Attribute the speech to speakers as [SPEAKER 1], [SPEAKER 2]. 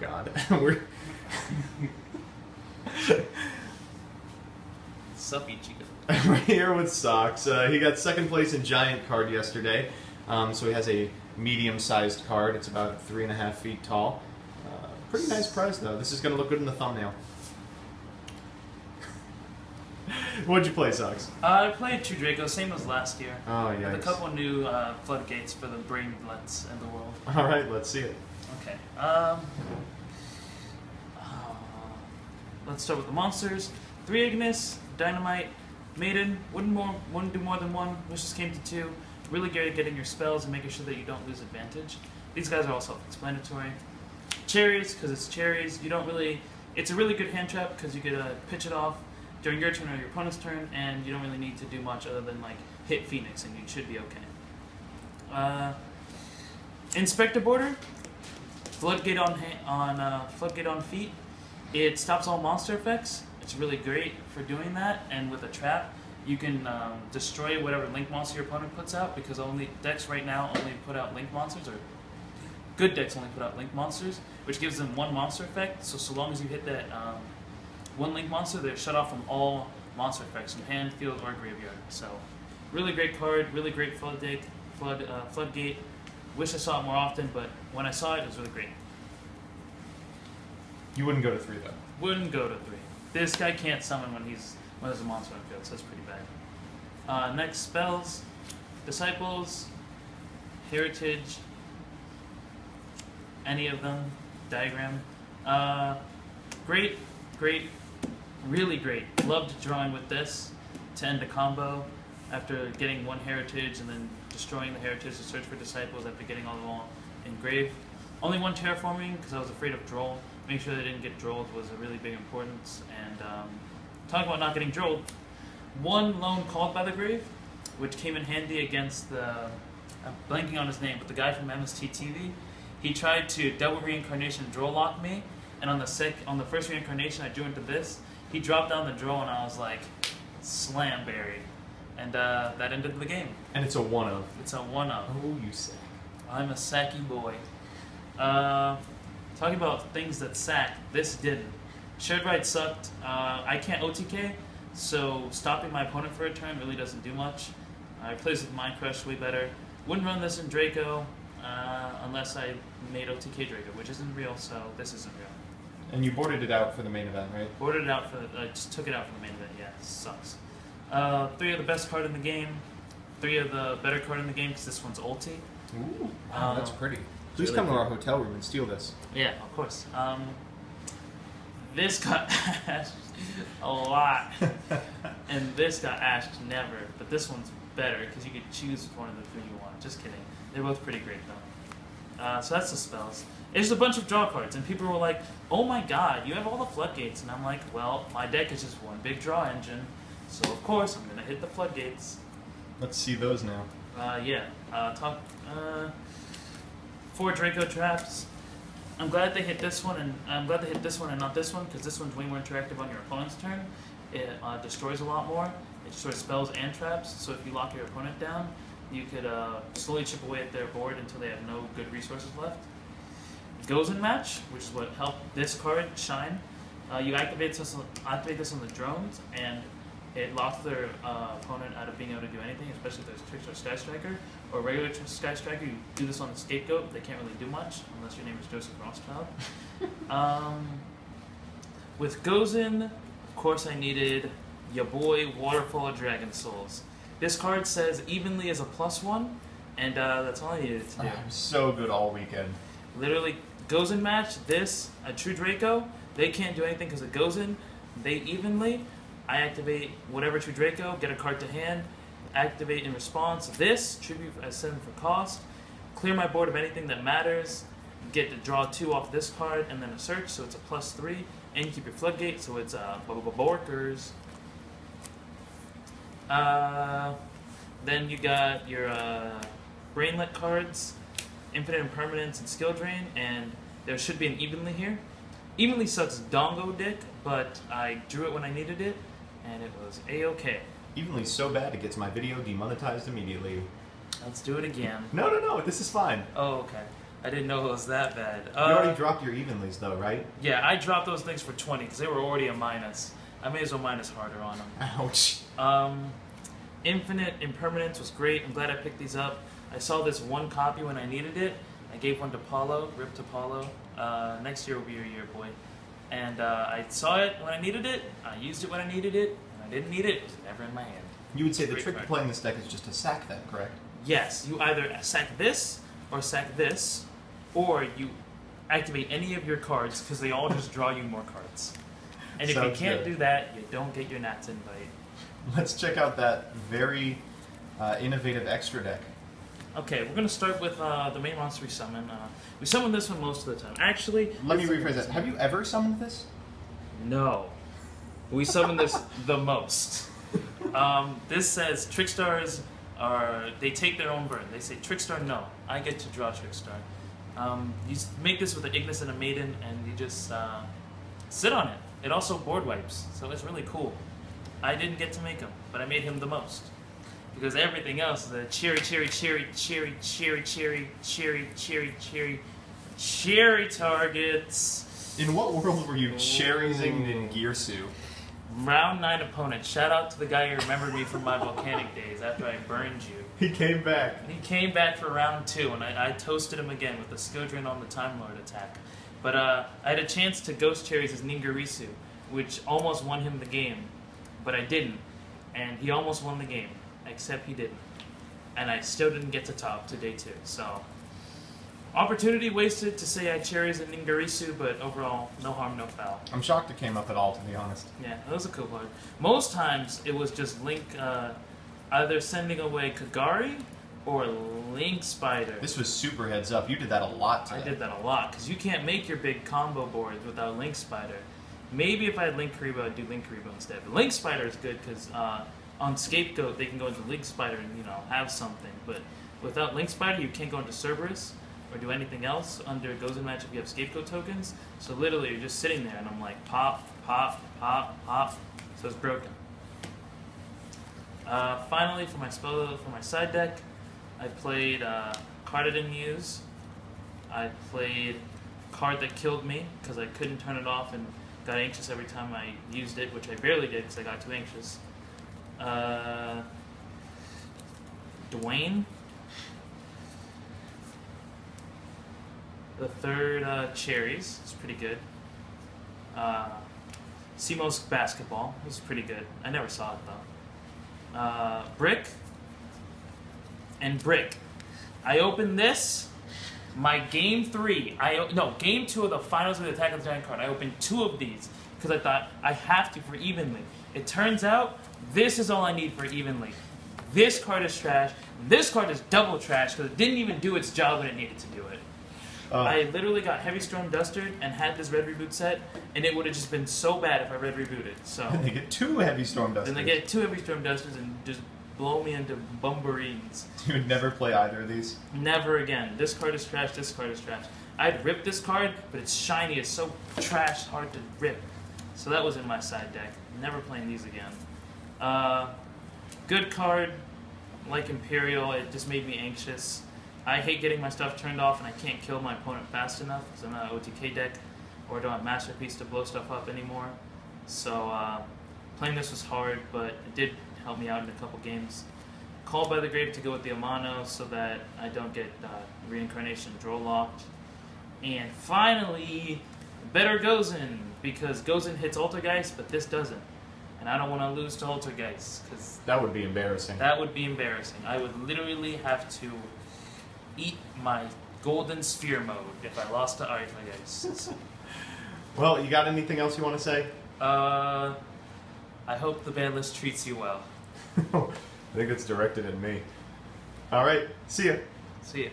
[SPEAKER 1] God. We're
[SPEAKER 2] Suppy chica.
[SPEAKER 1] We're here with Soxx. He got second place in Giant card yesterday, so he has a medium-sized card. It's about 3.5 feet tall. Pretty nice prize, though. This is going to look good in the thumbnail. What'd you play, Soxx?
[SPEAKER 2] I played True Draco, same as last year.
[SPEAKER 1] Oh, yeah.
[SPEAKER 2] With a couple new floodgates for the brainlets in the world.
[SPEAKER 1] All right, let's see it.
[SPEAKER 2] Okay. Let's start with the monsters. 3 Ignis, Dynamite, Maiden. Wouldn't do more than 1. Wishes came to 2. Really good at getting your spells and making sure that you don't lose advantage. These guys are all self-explanatory. Cherries, because it's cherries. You don't really. It's a really good hand trap because you get to pitch it off during your turn or your opponent's turn, and you don't really need to do much other than like hit Phoenix, and you should be okay. Inspector Border, Floodgate on feet. It stops all monster effects. It's really great for doing that, and with a trap, you can destroy whatever link monster your opponent puts out, because only decks right now only put out link monsters, or good decks only put out link monsters, which gives them 1 monster effect. So long as you hit that 1 link monster, they're shut off from all monster effects from hand, field, or graveyard. So, really great card, really great floodgate. Wish I saw it more often, but when I saw it, it was really great.
[SPEAKER 1] You wouldn't go to 3, though?
[SPEAKER 2] Wouldn't go to 3. This guy can't summon when there's a monster on field, so that's pretty bad. Next, spells. Disciples, Heritage, any of them, Diagram. Great, really great. Loved drawing with this to end a combo after getting 1 Heritage and then destroying the Heritage to search for Disciples after getting all of them all engraved. Only 1 Terraforming because I was afraid of Droll. Making sure they didn't get Drolled was a really big importance. And talking about not getting Drolled, 1 Lone Called by the Grave, which came in handy against the, I'm blanking on his name, but the guy from MST TV. He tried to double reincarnation Droll lock me, and on the first reincarnation I drew into this. He dropped down the Droll and I was like, slam buried. And that ended the game.
[SPEAKER 1] And it's a 1-of.
[SPEAKER 2] It's a 1-of.
[SPEAKER 1] Oh, you say.
[SPEAKER 2] I'm a sacky boy. Talking about things that sack, this didn't. Shared Ride sucked. I can't OTK, so stopping my opponent for a turn really doesn't do much. I plays with Mind Crush way better. Wouldn't run this in Draco unless I made OTK Draco, which isn't real, so this isn't real.
[SPEAKER 1] And you boarded it out for the main event, right?
[SPEAKER 2] Boarded it out for just took it out for the main event, yeah, sucks. 3 of the best card in the game, 3 of the better card in the game, because this one's ulti.
[SPEAKER 1] Ooh, wow, that's pretty. Please
[SPEAKER 2] really
[SPEAKER 1] come
[SPEAKER 2] cool.
[SPEAKER 1] to our hotel room and steal this.
[SPEAKER 2] Yeah, of course. This got ashed a lot, and this got ashed never, but this one's better, because you could choose one of the 3 you want. Just kidding. They're both pretty great, though. So that's the spells. It's just a bunch of draw cards, and people were like, oh my god, you have all the floodgates. And I'm like, well, my deck is just one big draw engine, so of course I'm going to hit the floodgates.
[SPEAKER 1] Let's see those now.
[SPEAKER 2] Yeah. 4 Draco traps. I'm glad they hit this one, and I'm glad they hit this one and not this one, because this one's way more interactive on your opponent's turn. It destroys a lot more. It destroys spells and traps, so if you lock your opponent down, you could slowly chip away at their board until they have no good resources left. Goes in Match, which is what helped this card shine. You activate this on the drones, and it locks their opponent out of being able to do anything, especially if there's Trickster Sky Striker or regular Sky Striker. You do this on the Scapegoat, they can't really do much unless your name is Joseph Rothschild. With Goes in, of course I needed ya boy Waterfall of Dragon Souls. This card says evenly as a +1, and that's all I needed to do.
[SPEAKER 1] I'm so good all weekend.
[SPEAKER 2] Literally, Goes in Match, this, a True Draco, they can't do anything because it goes in. They evenly. I activate whatever True Draco, get a card to hand, activate in response. This, tribute as 7 for cost, clear my board of anything that matters, get to draw 2 off this card, and then a search, so it's a +3, and you keep your floodgate, so it's Borkers. Then you got your Brainlet cards, Infinite Impermanence and Skill Drain, and there should be an Evenly here. Evenly sucks Dongo dick, but I drew it when I needed it, and it was A-okay.
[SPEAKER 1] Evenly so bad it gets my video demonetized immediately.
[SPEAKER 2] Let's do it again.
[SPEAKER 1] No, this is fine.
[SPEAKER 2] Oh, okay. I didn't know it was that bad.
[SPEAKER 1] You already dropped your evenlies, though, right?
[SPEAKER 2] Yeah, I dropped those things for 20 because they were already a minus. I may as well minus harder on them.
[SPEAKER 1] Ouch.
[SPEAKER 2] Infinite Impermanence was great. I'm glad I picked these up. I saw this one copy when I needed it. I gave one to Paulo, rip to Paulo. Next year will be your year, boy. And I saw it when I needed it. I used it when I needed it. And I didn't need it. It was never in my hand.
[SPEAKER 1] You would say the trick to playing this deck is just to sack them, correct?
[SPEAKER 2] Yes, you either sack this, or you activate any of your cards because they all just draw you more cards. And if you can't do that, you don't get your Nats invite.
[SPEAKER 1] Let's check out that very innovative extra deck.
[SPEAKER 2] Okay, we're going to start with the main monster we summon. We summon this one most of the time. Actually...
[SPEAKER 1] Let me rephrase that. Have you ever summoned this?
[SPEAKER 2] No. We summon this the most. This says Trickstars they take their own burn. They say, Trickstar, no. I get to draw Trickstar. You make this with an Ignis and a Maiden, and you just sit on it. It also board wipes, so it's really cool. I didn't get to make him, but I made him the most. Because everything else, the cherry targets.
[SPEAKER 1] In what world were you cherrying Ningirsu?
[SPEAKER 2] Round 9 opponent. Shout out to the guy who remembered me from my volcanic days after I burned you.
[SPEAKER 1] He came back.
[SPEAKER 2] He came back for round 2, and I toasted him again with the Skodrin on the Time Lord attack. But I had a chance to Ghost Cherries his Ningirsu, which almost won him the game, but I didn't. And he almost won the game, except he didn't. And I still didn't get to top to day 2, so... Opportunity wasted to say I cherries and Ningirsu, but overall, no harm, no foul.
[SPEAKER 1] I'm shocked it came up at all, to be honest.
[SPEAKER 2] Yeah, that was a cool card. Most times, it was just Link either sending away Kagari or Link Spider.
[SPEAKER 1] This was super heads up. You did that a lot today.
[SPEAKER 2] I did that a lot, because you can't make your big combo boards without Link Spider. Maybe if I had Link Karibo, I'd do Link Karibo instead. But Link Spider is good, because on Scapegoat, they can go into Link Spider and, have something. But without Link Spider, you can't go into Cerberus or do anything else. Under Gozen Magic, you have Scapegoat tokens. So literally, you're just sitting there, and I'm like, pop, pop, pop, pop. So it's broken. Finally, for my side deck, I played card I didn't use. I played card that killed me because I couldn't turn it off and got anxious every time I used it, which I barely did because I got too anxious. Dwayne. The third, Cherries. It's pretty good. Simos Basketball. It was pretty good. I never saw it, though. Brick. And Brick. I opened this. My game 3. Game 2 of the finals of the Attack of the Giant card. I opened 2 of these because I thought I have to for Evenly. It turns out this is all I need for Evenly. This card is trash. This card is double trash because it didn't even do its job when it needed to do it. I literally got Heavy Storm Dustered and had this red reboot set, and it would have just been so bad if I red rebooted. So
[SPEAKER 1] and they get 2 Heavy Storm Dusters.
[SPEAKER 2] Then they get 2 Heavy Storm Dusters and just blow me into bumbarines.
[SPEAKER 1] You would never play either of these?
[SPEAKER 2] Never again. This card is trash, this card is trash. I'd rip this card, but it's shiny, it's so trash, hard to rip. So that was in my side deck. Never playing these again. Good card, like Imperial, it just made me anxious. I hate getting my stuff turned off and I can't kill my opponent fast enough because I'm not an OTK deck or don't have Masterpiece to blow stuff up anymore. So playing this was hard, but it did help me out in a couple games. Called by the Grave to go with the Amano so that I don't get Reincarnation draw locked. And finally, better Gozen, because Gozen hits Altergeist, but this doesn't. And I don't want to lose to Altergeist, because
[SPEAKER 1] that would be embarrassing.
[SPEAKER 2] That would be embarrassing. I would literally have to eat my golden sphere mode if I lost to Altergeist.
[SPEAKER 1] Well, you got anything else you want to say?
[SPEAKER 2] I hope the ban list treats you well.
[SPEAKER 1] I think it's directed at me. All right, see ya.
[SPEAKER 2] See ya.